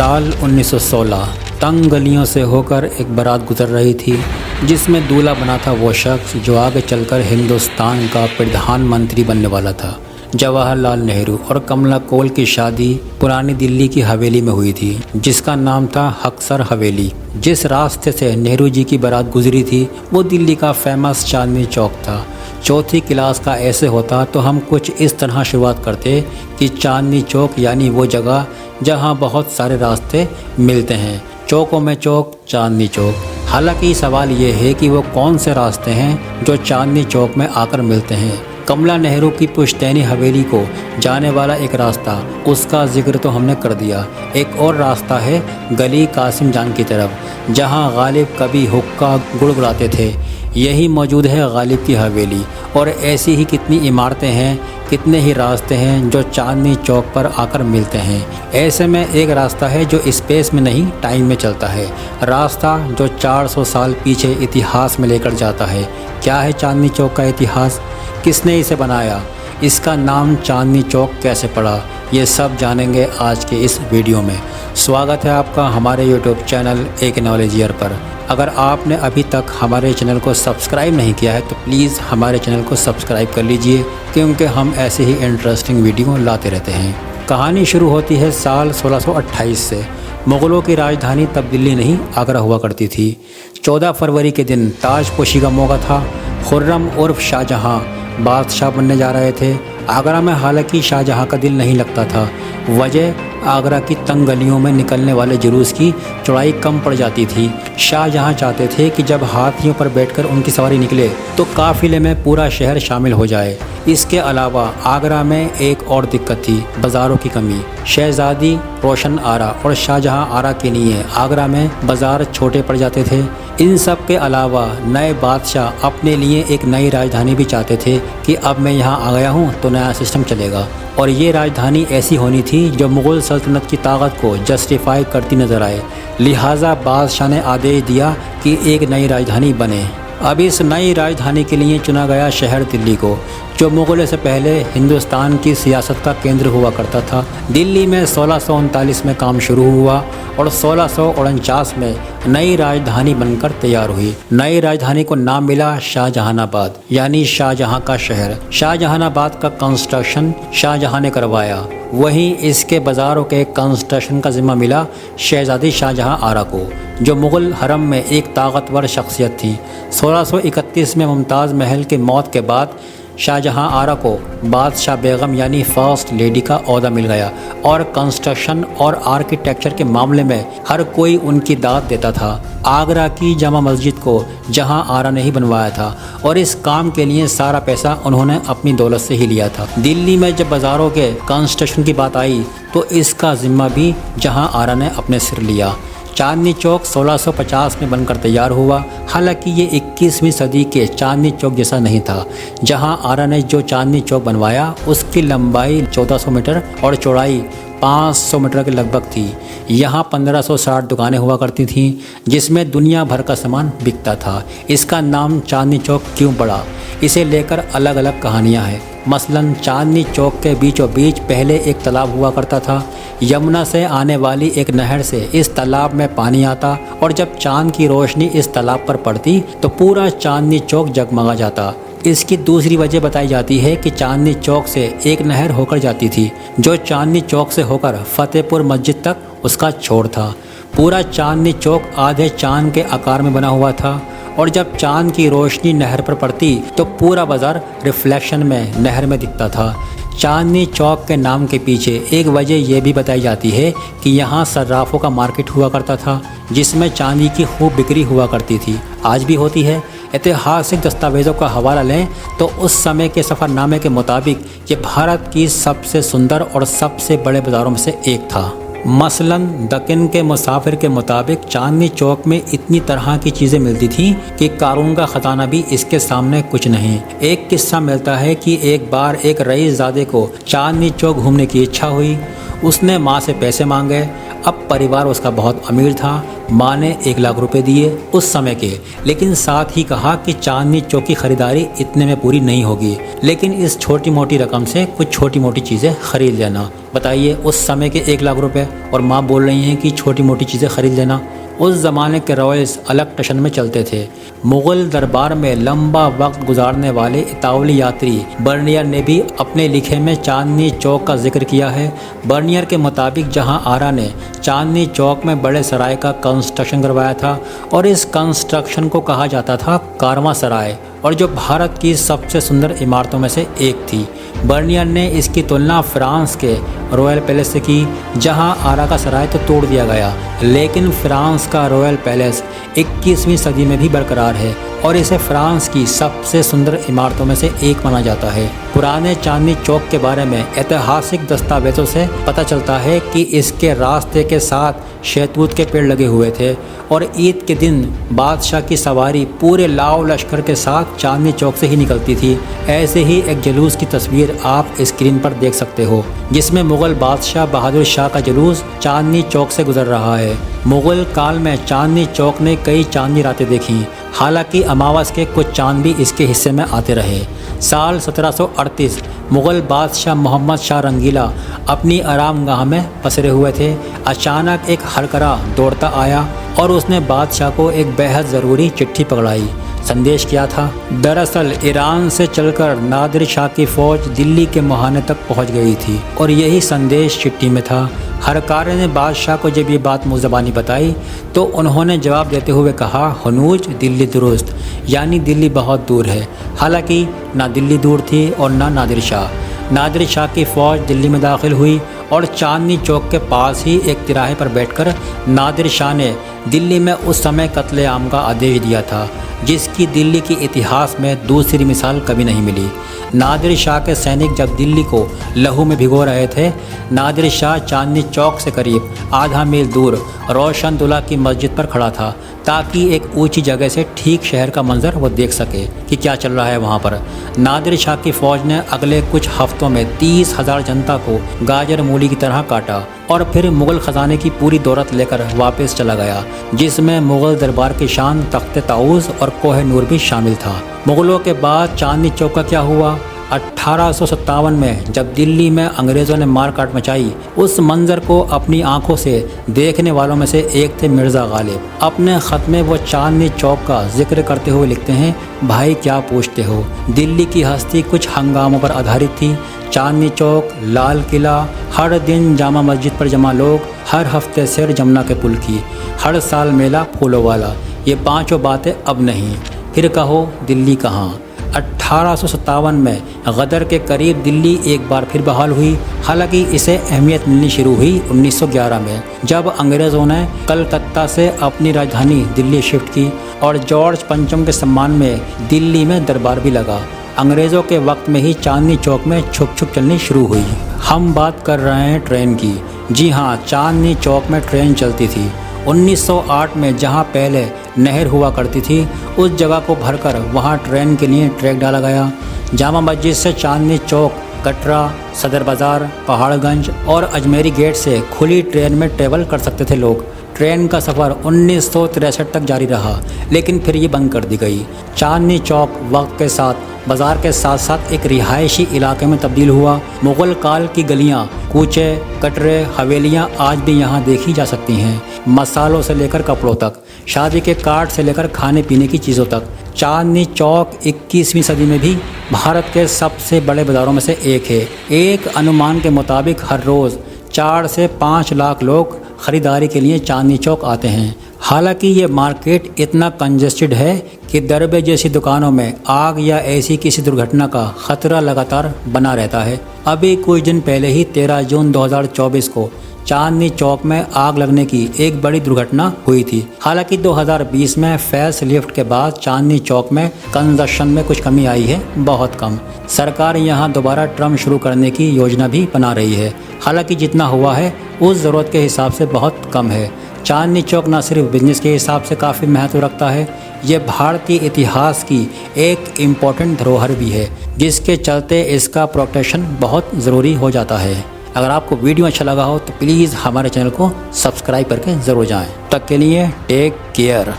साल 1916 तंग गलियों से होकर एक बारात गुजर रही थी जिसमें दूल्हा बना था वो शख्स जो आगे चलकर हिंदुस्तान का प्रधानमंत्री बनने वाला था। जवाहरलाल नेहरू और कमला कौल की शादी पुरानी दिल्ली की हवेली में हुई थी जिसका नाम था हक्सर हवेली। जिस रास्ते से नेहरू जी की बारात गुजरी थी वो दिल्ली का फेमस चांदनी चौक था। चौथी क्लास का ऐसे होता तो हम कुछ इस तरह शुरुआत करते कि चांदनी चौक यानी वो जगह जहाँ बहुत सारे रास्ते मिलते हैं, चौकों में चौक चांदनी चौक। हालांकि सवाल ये है कि वो कौन से रास्ते हैं जो चांदनी चौक में आकर मिलते हैं। कमला नेहरू की पुश्तैनी हवेली को जाने वाला एक रास्ता, उसका जिक्र तो हमने कर दिया। एक और रास्ता है गली कासिम जान की तरफ जहां गालिब कभी हुक्का गुड़गुड़ाते थे। यही मौजूद है गालिब की हवेली। और ऐसी ही कितनी इमारतें हैं, कितने ही रास्ते हैं जो चांदनी चौक पर आकर मिलते हैं। ऐसे में एक रास्ता है जो स्पेस में नहीं टाइम में चलता है, रास्ता जो 400 साल पीछे इतिहास में लेकर जाता है। क्या है चांदनी चौक का इतिहास, किसने इसे बनाया, इसका नाम चांदनी चौक कैसे पड़ा, ये सब जानेंगे आज के इस वीडियो में। स्वागत है आपका हमारे यूट्यूब चैनल एक नॉलेज ईयर पर। अगर आपने अभी तक हमारे चैनल को सब्सक्राइब नहीं किया है तो प्लीज़ हमारे चैनल को सब्सक्राइब कर लीजिए क्योंकि हम ऐसे ही इंटरेस्टिंग वीडियो लाते रहते हैं। कहानी शुरू होती है साल 1628 से। मुग़लों की राजधानी तब दिल्ली नहीं आगरा हुआ करती थी। 14 फरवरी के दिन ताजपोशी का मौका था। खुर्रम उर्फ शाहजहाँ बादशाह बनने जा रहे थे। आगरा में हालांकि शाहजहाँ का दिल नहीं लगता था। वजह आगरा की तंग गलियों में निकलने वाले जुलूस की चौड़ाई कम पड़ जाती थी। शाहजहाँ चाहते थे कि जब हाथियों पर बैठकर उनकी सवारी निकले तो काफिले में पूरा शहर शामिल हो जाए। इसके अलावा आगरा में एक और दिक्कत थी, बाज़ारों की कमी। शहजादी रोशन आरा और शाहजहाँ आरा के लिए आगरा में बाज़ार छोटे पड़ जाते थे। इन सब के अलावा नए बादशाह अपने लिए एक नई राजधानी भी चाहते थे कि अब मैं यहाँ आ गया हूँ तो नया सिस्टम चलेगा। और ये राजधानी ऐसी होनी थी जो मुग़ल सल्तनत की ताकत को जस्टिफाई करती नज़र आए। लिहाजा बादशाह ने आदेश दिया कि एक नई राजधानी बने। अब इस नई राजधानी के लिए चुना गया शहर दिल्ली को, जो मुग़लों से पहले हिंदुस्तान की सियासत का केंद्र हुआ करता था। दिल्ली में 1639 में काम शुरू हुआ और 1649 में नई राजधानी बनकर तैयार हुई। नई राजधानी को नाम मिला शाहजहानाबाद, यानी शाहजहाँ का शहर। शाहजहानाबाद का कंस्ट्रक्शन शाहजहाँ ने करवाया। वहीं इसके बाज़ारों के कंस्ट्रक्शन का जिम्मा मिला शहजादी शाहजहाँ आरा को, जो मुग़ल हरम में एक ताकतवर शख्सियत थी। 1631 में मुमताज़ महल की मौत के बाद शाहजहाँ आरा को बादशाह बेगम यानी फर्स्ट लेडी का ओहदा मिल गया और कंस्ट्रक्शन और आर्किटेक्चर के मामले में हर कोई उनकी दाद देता था। आगरा की जामा मस्जिद को जहाँ आरा ने ही बनवाया था और इस काम के लिए सारा पैसा उन्होंने अपनी दौलत से ही लिया था। दिल्ली में जब बाज़ारों के कंस्ट्रक्शन की बात आई तो इसका जिम्मा भी जहाँ आरा ने अपने सिर लिया। चांदनी चौक 1650 में बनकर तैयार हुआ। हालांकि ये 21वीं सदी के चांदनी चौक जैसा नहीं था। जहां आरा ने जो चांदनी चौक बनवाया उसकी लंबाई 1400 मीटर और चौड़ाई 500 मीटर के लगभग थी। यहाँ 1560 दुकानें हुआ करती थीं जिसमें दुनिया भर का सामान बिकता था। इसका नाम चांदनी चौक क्यों पड़ा, इसे लेकर अलग अलग कहानियाँ हैं। मसलन चांदनी चौक के बीचों बीच पहले एक तालाब हुआ करता था। यमुना से आने वाली एक नहर से इस तालाब में पानी आता और जब चांद की रोशनी इस तालाब पर पड़ती तो पूरा चांदनी चौक जगमगा जाता। इसकी दूसरी वजह बताई जाती है कि चांदनी चौक से एक नहर होकर जाती थी जो चांदनी चौक से होकर फतेहपुर मस्जिद तक उसका छोर था। पूरा चांदनी चौक आधे चांद के आकार में बना हुआ था और जब चांद की रोशनी नहर पर पड़ती तो पूरा बाज़ार रिफ्लेक्शन में नहर में दिखता था। चांदनी चौक के नाम के पीछे एक वजह यह भी बताई जाती है कि यहाँ सर्राफों का मार्केट हुआ करता था जिसमें चांदी की खूब बिक्री हुआ करती थी, आज भी होती है। ऐतिहासिक दस्तावेज़ों का हवाला लें तो उस समय के सफ़रनामे के मुताबिक ये भारत की सबसे सुंदर और सबसे बड़े बाज़ारों में से एक था। मसलन दक्कन के मुसाफिर के मुताबिक चांदनी चौक में इतनी तरह की चीज़ें मिलती थीं कि कारून का ख़जाना भी इसके सामने कुछ नहीं। एक किस्सा मिलता है कि एक बार एक रईसज़ादे को चांदनी चौक घूमने की इच्छा हुई। उसने माँ से पैसे मांगे। अब परिवार उसका बहुत अमीर था, माँ ने 1 लाख रुपए दिए उस समय के, लेकिन साथ ही कहा कि चांदनी चौक की खरीदारी इतने में पूरी नहीं होगी, लेकिन इस छोटी मोटी रकम से कुछ छोटी मोटी चीज़ें खरीद लेना। बताइए, उस समय के 1 लाख रुपए और माँ बोल रही हैं कि छोटी मोटी चीज़ें खरीद लेना। उस ज़माने के रॉयल्स अलग टशन में चलते थे। मुग़ल दरबार में लंबा वक्त गुजारने वाले इतावली यात्री बर्नियर ने भी अपने लिखे में चांदनी चौक का जिक्र किया है। बर्नियर के मुताबिक जहां आरा ने चांदनी चौक में बड़े सराय का कंस्ट्रक्शन करवाया था और इस कंस्ट्रक्शन को कहा जाता था कारवां सराय, और जो भारत की सबसे सुंदर इमारतों में से एक थी। बर्नियर ने इसकी तुलना फ्रांस के रॉयल पैलेस से की, जहां आरा का सराय तो तोड़ दिया गया, लेकिन फ्रांस का रॉयल पैलेस 21वीं सदी में भी बरकरार है और इसे फ्रांस की सबसे सुंदर इमारतों में से एक माना जाता है। पुराने चांदनी चौक के बारे में ऐतिहासिक दस्तावेजों से पता चलता है कि इसके रास्ते के साथ शहतूत के पेड़ लगे हुए थे और ईद के दिन बादशाह की सवारी पूरे लाव लश्कर के साथ चांदनी चौक से ही निकलती थी। ऐसे ही एक जुलूस की तस्वीर आप स्क्रीन पर देख सकते हो, जिसमें मुग़ल बादशाह बहादुर शाह का जुलूस चांदनी चौक से गुजर रहा है। मुग़ल काल में चांदनी चौक ने कई चांदनी रातें देखी, हालांकि अमावस के कुछ चांद भी इसके हिस्से में आते रहे। साल 1738 मुग़ल बादशाह मोहम्मद शाह रंगीला अपनी आरामगाह में पसरे हुए थे। अचानक एक हरकरा दौड़ता आया और उसने बादशाह को एक बेहद ज़रूरी चिट्ठी पकड़ाई। संदेश क्या था? दरअसल ईरान से चलकर नादिर शाह की फ़ौज दिल्ली के मुहाने तक पहुंच गई थी और यही संदेश चिट्ठी में था। हरकारे ने बादशाह को जब ये बात मुँह ज़बानी बताई तो उन्होंने जवाब देते हुए कहा, हनूज दिल्ली दुरुस्त, यानी दिल्ली बहुत दूर है। हालांकि ना दिल्ली दूर थी और ना नादिर शाह। नादिर शाह की फ़ौज दिल्ली में दाखिल हुई और चांदनी चौक के पास ही एक तिराहे पर बैठकर नादिर शाह ने दिल्ली में उस समय कत्ले-आम का आदेश दिया था, जिसकी दिल्ली के इतिहास में दूसरी मिसाल कभी नहीं मिली। नादिर शाह के सैनिक जब दिल्ली को लहू में भिगो रहे थे, नादिर शाह चांदनी चौक से करीब आधा मील दूर रोशन दुल्ला की मस्जिद पर खड़ा था, ताकि एक ऊंची जगह से ठीक शहर का मंजर वो देख सके कि क्या चल रहा है वहाँ पर। नादिर शाह की फ़ौज ने अगले कुछ हफ्तों में 30,000 जनता को गाजर मूली की तरह काटा और फिर मुग़ल ख़जाने की पूरी दौलत लेकर वापस चला गया, जिसमें मुग़ल दरबार की शान तख्त ताऊस और कोह नूर भी शामिल था। मुग़लों के बाद चांदनी चौक का क्या हुआ? 1857 में जब दिल्ली में अंग्रेज़ों ने मारकाट मचाई, उस मंज़र को अपनी आंखों से देखने वालों में से एक थे मिर्ज़ा गालिब। अपने ख़त में वो चांदनी चौक का जिक्र करते हुए लिखते हैं, भाई क्या पूछते हो, दिल्ली की हस्ती कुछ हंगामों पर आधारित थी। चांदनी चौक, लाल किला, हर दिन जामा मस्जिद पर जमा लोग, हर हफ्ते सैर जमुना के पुल की, हर साल मेला फूलों वाला, ये पांचों बातें अब नहीं। फिर कहो दिल्ली कहाँ? 1857 में गदर के करीब दिल्ली एक बार फिर बहाल हुई। हालांकि इसे अहमियत मिलनी शुरू हुई 1911 में, जब अंग्रेज़ों ने कलकत्ता से अपनी राजधानी दिल्ली शिफ्ट की और जॉर्ज पंचम के सम्मान में दिल्ली में दरबार भी लगा। अंग्रेज़ों के वक्त में ही चांदनी चौक में छुप छुप चलनी शुरू हुई। हम बात कर रहे हैं ट्रेन की। जी हाँ, चांदनी चौक में ट्रेन चलती थी। 1908 में जहाँ पहले नहर हुआ करती थी, उस जगह को भरकर वहाँ ट्रेन के लिए ट्रैक डाला गया। जामा मस्जिद से चांदनी चौक, कटरा, सदर बाज़ार, पहाड़गंज और अजमेरी गेट से खुली ट्रेन में ट्रेवल कर सकते थे लोग। ट्रेन का सफ़र 1963 तक जारी रहा, लेकिन फिर ये बंद कर दी गई। चांदनी चौक वक्त के साथ बाज़ार के साथ साथ एक रिहायशी इलाके में तब्दील हुआ। मुग़ल काल की गलियाँ, कूचे, कटरे, हवेलियाँ आज भी यहाँ देखी जा सकती हैं। मसालों से लेकर कपड़ों तक, शादी के कार्ड से लेकर खाने पीने की चीज़ों तक, चांदनी चौक 21वीं सदी में भी भारत के सबसे बड़े बाज़ारों में से एक है। एक अनुमान के मुताबिक हर रोज़ 4 से 5 लाख लोग ख़रीदारी के लिए चांदनी चौक आते हैं। हालांकि ये मार्केट इतना कंजेस्टेड है कि दरबे जैसी दुकानों में आग या ऐसी किसी दुर्घटना का खतरा लगातार बना रहता है। अभी कुछ दिन पहले ही 13 जून 2024 को चांदनी चौक में आग लगने की एक बड़ी दुर्घटना हुई थी। हालांकि 2020 में फेस लिफ्ट के बाद चांदनी चौक में कंजक्शन में कुछ कमी आई है, बहुत कम। सरकार यहाँ दोबारा ट्रम शुरू करने की योजना भी बना रही है। हालांकि जितना हुआ है उस ज़रूरत के हिसाब से बहुत कम है। चांदनी चौक न सिर्फ बिजनेस के हिसाब से काफ़ी महत्व रखता है, ये भारतीय इतिहास की एक इम्पोर्टेंट धरोहर भी है, जिसके चलते इसका प्रोटेक्शन बहुत ज़रूरी हो जाता है। अगर आपको वीडियो अच्छा लगा हो तो प्लीज़ हमारे चैनल को सब्सक्राइब करके ज़रूर जाएं। तब के लिए टेक केयर।